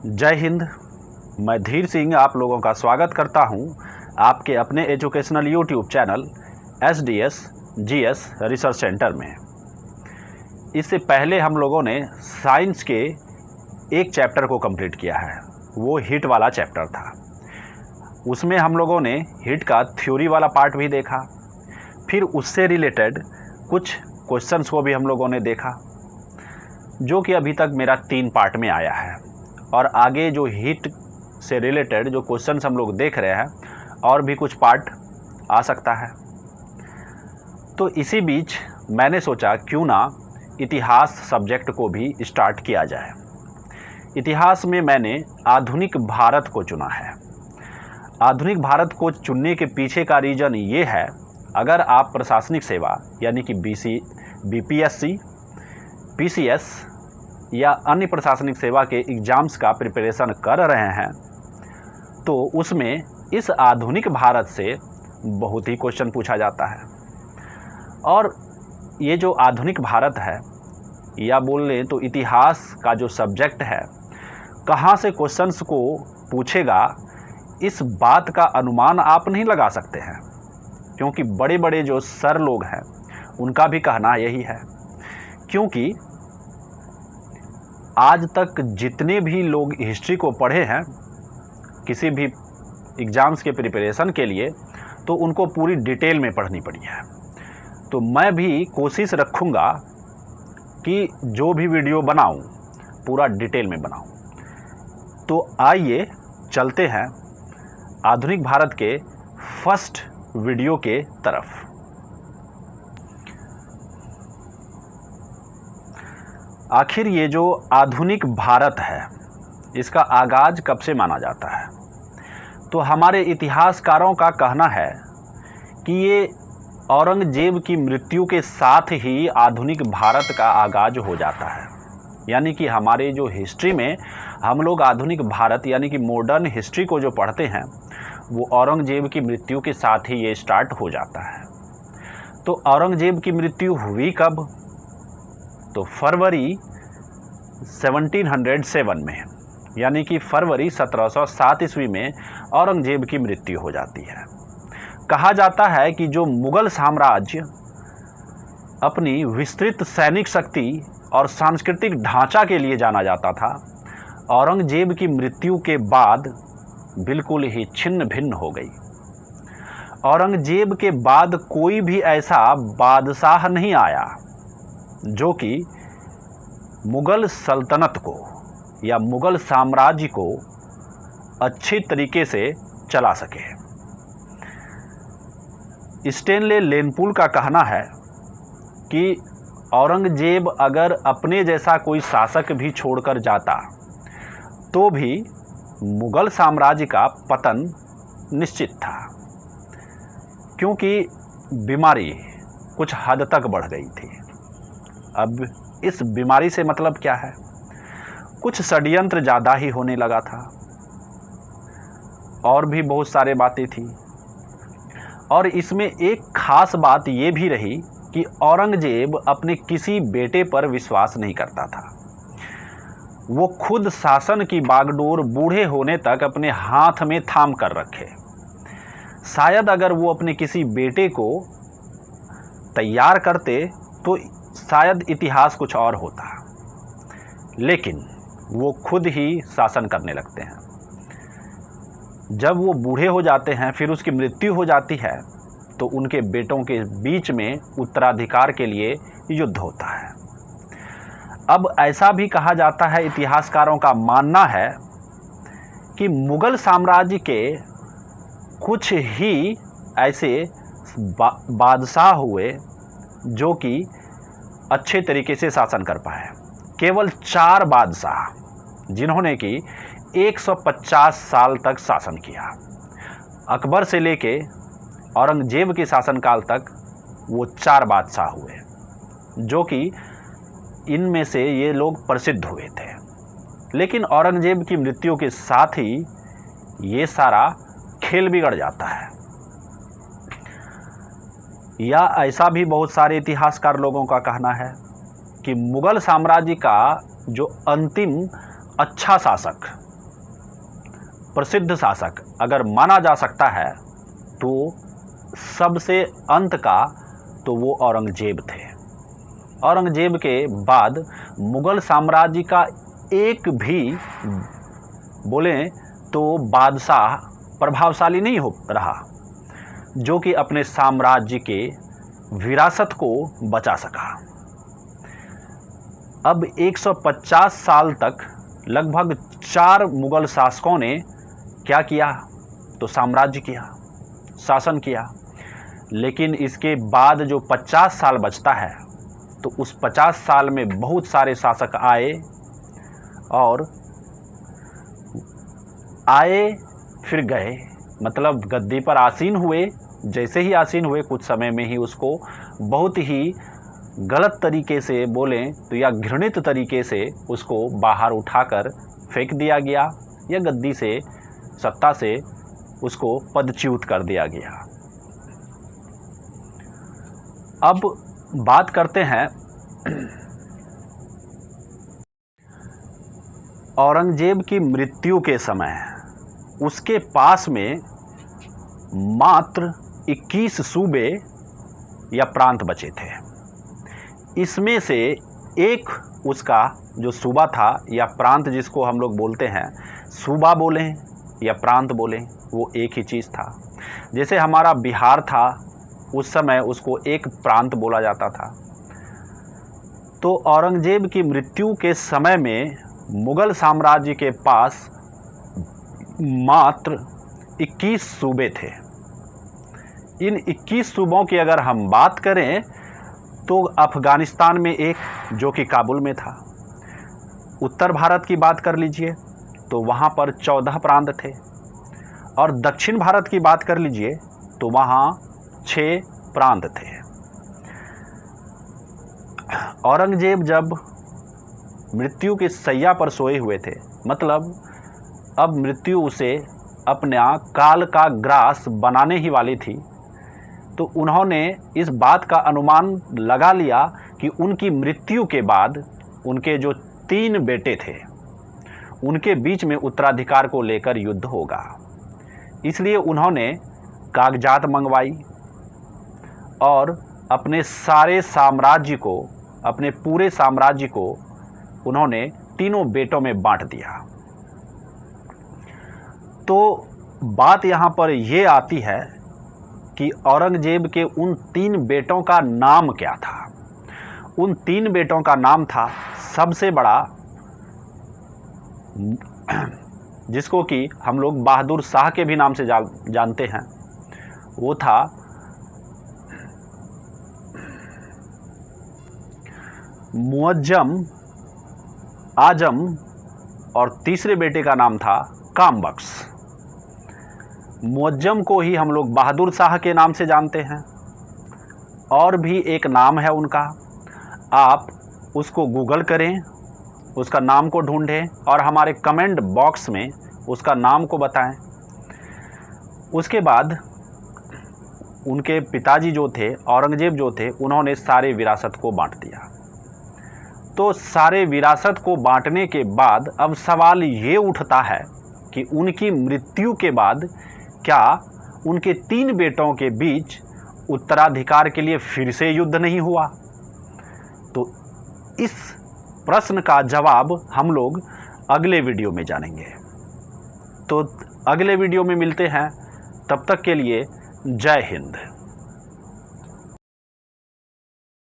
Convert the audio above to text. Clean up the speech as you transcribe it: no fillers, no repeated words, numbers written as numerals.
जय हिंद। मैं धीर सिंह आप लोगों का स्वागत करता हूं आपके अपने educational YouTube channel SDS GS research centre में। इससे पहले हम लोगों ने साइंस के एक चैप्टर को कंप्लीट किया है, वो हीट वाला चैप्टर था। उसमें हम लोगों ने हीट का थ्योरी वाला पार्ट भी देखा, फिर उससे रिलेटेड कुछ क्वेश्चंस को भी हम लोगों ने देखा, जो कि अभी तक मेरा 3 पार्ट में आया है। और आगे जो हीट से रिलेटेड जो क्वेश्चंस हम लोग देख रहे हैं और भी कुछ पार्ट आ सकता है। तो इसी बीच मैंने सोचा क्यों ना इतिहास सब्जेक्ट को भी स्टार्ट किया जाए। इतिहास में मैंने आधुनिक भारत को चुना है। आधुनिक भारत को चुनने के पीछे का रीज़न ये है, अगर आप प्रशासनिक सेवा यानी कि BPSC, PCS या अन्य प्रशासनिक सेवा के एग्ज़ाम्स का प्रिपरेशन कर रहे हैं तो उसमें इस आधुनिक भारत से बहुत ही क्वेश्चन पूछा जाता है। और ये जो आधुनिक भारत है, या बोल लें तो इतिहास का जो सब्जेक्ट है, कहाँ से क्वेश्चंस को पूछेगा इस बात का अनुमान आप नहीं लगा सकते हैं, क्योंकि बड़े बड़े जो सर लोग हैं उनका भी कहना यही है। क्योंकि आज तक जितने भी लोग हिस्ट्री को पढ़े हैं किसी भी एग्ज़ाम्स के प्रिपरेशन के लिए, तो उनको पूरी डिटेल में पढ़नी पड़ी है। तो मैं भी कोशिश रखूँगा कि जो भी वीडियो बनाऊँ पूरा डिटेल में बनाऊँ। तो आइए चलते हैं आधुनिक भारत के फर्स्ट वीडियो के तरफ। आखिर ये जो आधुनिक भारत है, इसका आगाज़ कब से माना जाता है? तो हमारे इतिहासकारों का कहना है कि ये औरंगजेब की मृत्यु के साथ ही आधुनिक भारत का आगाज़ हो जाता है। यानी कि हमारे जो हिस्ट्री में हम लोग आधुनिक भारत यानी कि मॉडर्न हिस्ट्री को जो पढ़ते हैं, वो औरंगजेब की मृत्यु के साथ ही ये स्टार्ट हो जाता है। तो औरंगजेब की मृत्यु हुई कब? तो फरवरी 1707 में, यानी कि फरवरी 1707 ईस्वी में औरंगजेब की मृत्यु हो जाती है। कहा जाता है कि जो मुगल साम्राज्य अपनी विस्तृत सैनिक शक्ति और सांस्कृतिक ढांचा के लिए जाना जाता था, औरंगजेब की मृत्यु के बाद बिल्कुल ही छिन्न भिन्न हो गई। औरंगजेब के बाद कोई भी ऐसा बादशाह नहीं आया जो कि मुगल सल्तनत को या मुगल साम्राज्य को अच्छी तरीके से चला सके। स्टेनले लेनपुल का कहना है कि औरंगजेब अगर अपने जैसा कोई शासक भी छोड़कर जाता तो भी मुगल साम्राज्य का पतन निश्चित था, क्योंकि बीमारी कुछ हद तक बढ़ गई थी। अब इस बीमारी से मतलब क्या है? कुछ षड्यंत्र ज़्यादा ही होने लगा था, और भी बहुत सारे बातें थी। और इसमें एक खास बात ये भी रही कि औरंगजेब अपने किसी बेटे पर विश्वास नहीं करता था। वो खुद शासन की बागडोर बूढ़े होने तक अपने हाथ में थाम कर रखे। शायद अगर वो अपने किसी बेटे को तैयार करते तो शायद इतिहास कुछ और होता, लेकिन वो खुद ही शासन करने लगते हैं। जब वो बूढ़े हो जाते हैं, फिर उसकी मृत्यु हो जाती है, तो उनके बेटों के बीच में उत्तराधिकार के लिए युद्ध होता है। अब ऐसा भी कहा जाता है, इतिहासकारों का मानना है कि मुगल साम्राज्य के कुछ ही ऐसे बादशाह हुए जो कि अच्छे तरीके से शासन कर पाए। केवल 4 बादशाह जिन्होंने कि 150 साल तक शासन किया। अकबर से लेके औरंगजेब के शासनकाल तक वो 4 बादशाह हुए, जो कि इनमें से ये लोग प्रसिद्ध हुए थे। लेकिन औरंगजेब की मृत्यु के साथ ही ये सारा खेल बिगड़ जाता है। या ऐसा भी बहुत सारे इतिहासकार लोगों का कहना है कि मुगल साम्राज्य का जो अंतिम अच्छा शासक प्रसिद्ध शासक अगर माना जा सकता है तो सबसे अंत का तो वो औरंगजेब थे। औरंगजेब के बाद मुगल साम्राज्य का एक भी बोलें तो बादशाह प्रभावशाली नहीं हो रहा जो कि अपने साम्राज्य के विरासत को बचा सका। अब 150 साल तक लगभग 4 मुगल शासकों ने क्या किया तो साम्राज्य किया, शासन किया। लेकिन इसके बाद जो 50 साल बचता है तो उस 50 साल में बहुत सारे शासक आए फिर गए, मतलब गद्दी पर आसीन हुए। जैसे ही आसीन हुए कुछ समय में ही उसको बहुत ही गलत तरीके से बोलें तो या घृणित तरीके से उसको बाहर उठाकर फेंक दिया गया या गद्दी से सत्ता से उसको पदच्युत कर दिया गया। अब बात करते हैं औरंगजेब की मृत्यु के समय उसके पास में मात्र 21 सूबे या प्रांत बचे थे। इसमें से एक उसका जो सूबा था या प्रांत जिसको हम लोग बोलते हैं, सूबा बोलें या प्रांत बोलें, वो एक ही चीज़ था। जैसे हमारा बिहार था उस समय उसको एक प्रांत बोला जाता था। तो औरंगजेब की मृत्यु के समय में मुगल साम्राज्य के पास मात्र 21 सूबे थे। इन 21 सूबों की अगर हम बात करें तो अफ़गानिस्तान में एक जो कि काबुल में था, उत्तर भारत की बात कर लीजिए तो वहाँ पर 14 प्रांत थे, और दक्षिण भारत की बात कर लीजिए तो वहाँ 6 प्रांत थे। औरंगजेब जब मृत्यु की शैया पर सोए हुए थे, मतलब अब मृत्यु उसे अपना काल का ग्रास बनाने ही वाली थी, तो उन्होंने इस बात का अनुमान लगा लिया कि उनकी मृत्यु के बाद उनके जो 3 बेटे थे उनके बीच में उत्तराधिकार को लेकर युद्ध होगा। इसलिए उन्होंने कागजात मंगवाई और अपने सारे साम्राज्य को, अपने पूरे साम्राज्य को उन्होंने 3 बेटों में बांट दिया। तो बात यहाँ पर ये आती है कि औरंगजेब के उन 3 बेटों का नाम क्या था। उन 3 बेटों का नाम था, सबसे बड़ा जिसको कि हम लोग बहादुर शाह के भी नाम से जानते हैं, वो था मुअज्जम आजम, और तीसरे बेटे का नाम था कामबख्श। मुअज्जम को ही हम लोग बहादुर शाह के नाम से जानते हैं, और भी एक नाम है उनका, आप उसको गूगल करें, उसका नाम को ढूंढें और हमारे कमेंट बॉक्स में उसका नाम को बताएं। उसके बाद उनके पिताजी जो थे, औरंगजेब जो थे, उन्होंने सारे विरासत को बांट दिया। तो सारे विरासत को बांटने के बाद अब सवाल ये उठता है कि उनकी मृत्यु के बाद क्या उनके 3 बेटों के बीच उत्तराधिकार के लिए फिर से युद्ध नहीं हुआ? तो इस प्रश्न का जवाब हम लोग अगले वीडियो में जानेंगे। तो अगले वीडियो में मिलते हैं, तब तक के लिए जय हिंद।